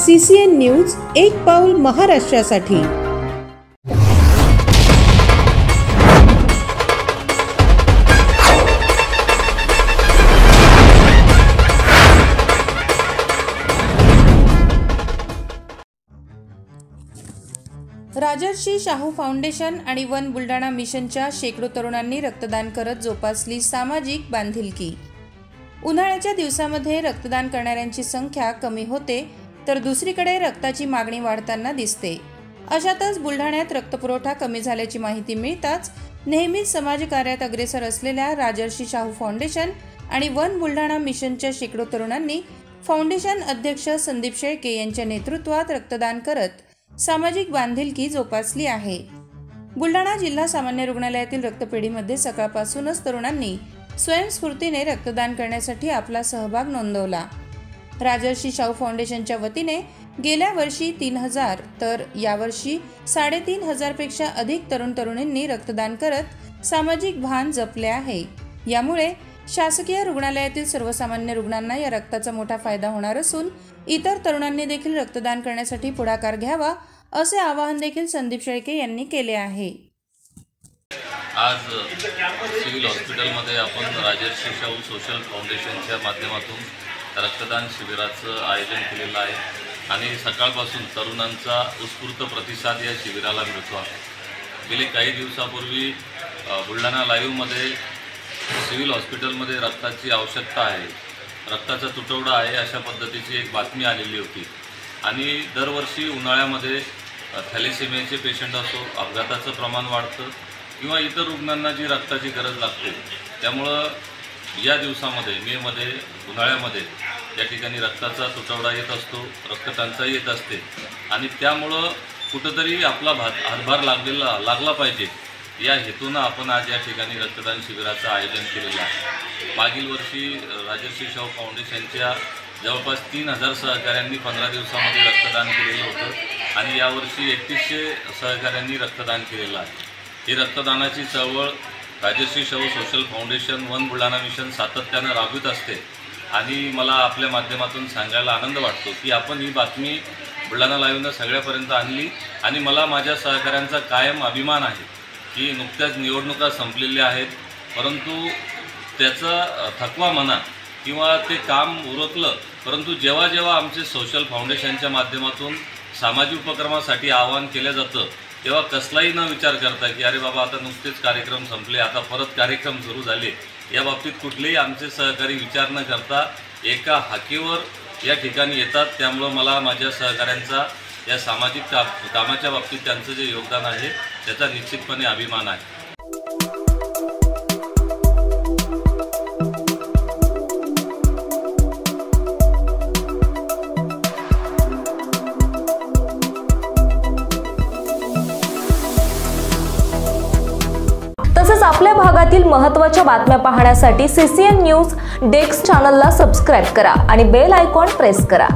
CCN news एक पाऊल महाराष्ट्रासाठी। राजर्षी शाहू फाउंडेशन आणि वन बुलढाणा मिशनच्या शेकडो तरुणांनी रक्तदान करत जोपासली सामाजिक बांधिलकी। उन्हाळ्याच्या दिवसामध्ये रक्तदान करणाऱ्यांची संख्या कमी होते, तर दुसरीकडे रक्ताची मागणी वाढताना दिसते। अशातच बुलढाण्यात रक्तपुरवठा कमी झाल्याची माहिती मिळताच नेहमीच समाजकार्यात अग्रेसर असलेल्या राजर्षी शाहू फाउंडेशन आणि वन बुलढाणा मिशनच्या शेकडो तरुणांनी फाउंडेशन अध्यक्ष संदीप शेळके यांच्या नेतृत्वात रक्तदान करत सामाजिक बांधिलकी जोपासली आहे। बुलढाणा जिल्हा सामान्य रुग्णालयातील रक्तपेढीमध्ये सकाळपासूनच तरुणांनी स्वयंस्फूर्तीने रक्तदान करण्यासाठी आपला सहभाग नोंदवला। राजर्षी शाहू फाउंडेशनच्या वतीने गेल्या वर्षी 3000 तर यावर्षी 3500 पेक्षा अधिक तरुण तरुणींनी रक्तदान करत सामाजिक भान जपले आहे। यामुळे शासकीय रुग्णालयातील सर्वसामान्य रुग्णांना या रक्ताचा मोठा फायदा होणार असून इतर तरुणांनी देखील रक्तदान करण्यासाठी पुढाकार घ्यावा असे आवाहन देखील संदीप शेळके यांनी केले आहे। आज सिव्हिल हॉस्पिटलमध्ये आपण राजर्षी शाहू सोशल फाउंडेशनच्या माध्यमातून रक्तदान शिबिराचं आयोजन केलेलं आहे आणि सकाळपासून तरुणांचा उत्स्फूर्त प्रतिसाद या शिबिराला मिळतो आहे। गेले काही दिवसापूर्वी बुलढाणा लाईव्हमध्ये सिव्हिल हॉस्पिटलमध्ये रक्ताची आवश्यकता आहे, रक्ताचा तुटवडा आहे अशा पद्धतीची एक बातमी आलेली होती आणि दरवर्षी उन्हाळ्यामध्ये थॅलेसेमियाचे पेशंट असो, अपघाताचं प्रमाण वाढतं किंवा इतर रुग्णांना जी रक्ताची गरज लागते, त्यामुळं या दिवसामध्ये मेमध्ये उन्हाळ्यामध्ये या ठिकाणी रक्ताचा तुटवडा येत असतो, रक्तटंचाई येत असते आणि त्यामुळं कुठंतरी आपला हातभार लागला पाहिजे या हेतूनं आपण आज या ठिकाणी रक्तदान शिबिराचं आयोजन केलेलं आहे। मागील वर्षी राजर्षी शाहू फाउंडेशनच्या जवळपास 3000 सहकाऱ्यांनी 15 दिवसामध्ये रक्तदान केलेलं होतं आणि यावर्षी 3100 सहकाऱ्यांनी रक्तदान केलेलं आहे। ही रक्तदानाची चळवळ Rajarshi Shahu social foundation one Buldhana mission सातत्यानं राबवित असते आणि मला आपल्या माध्यमातून सांगायला आनंद वाटतो की आपण ही बातमी बुलढाणा लाईव्हनं सगळ्यापर्यंत आणली आणि मला माझ्या सहकाऱ्यांचा कायम अभिमान आहे की नुकत्याच निवडणुका संपलेल्या आहेत, परंतु त्याचा थकवा म्हणा किंवा ते काम उरकलं, परंतु जेव्हा आमचे सोशल फाउंडेशनच्या माध्यमातून सामाजिक उपक्रमासाठी आवाहन केलं जातं तेव्हा कसलाही न विचार करता की अरे बाबा आता नुकतेच कार्यक्रम संपले, आता परत कार्यक्रम सुरू झाले, या बाबतीत कुठलेही आमचे सहकारी विचार न करता एका हाकेवर या ठिकाणी येतात। त्यामुळं मला माझ्या सहकाऱ्यांचा या सामाजिक कामाच्या बाबतीत त्यांचं जे योगदान आहे त्याचा निश्चितपणे अभिमान आहे। तसेच आपल्या भागातील महत्त्वाच्या बातम्या पाहण्यासाठी CCN न्यूज डेस्क चॅनलला सबस्क्राइब करा आणि बेल आयकॉन प्रेस करा।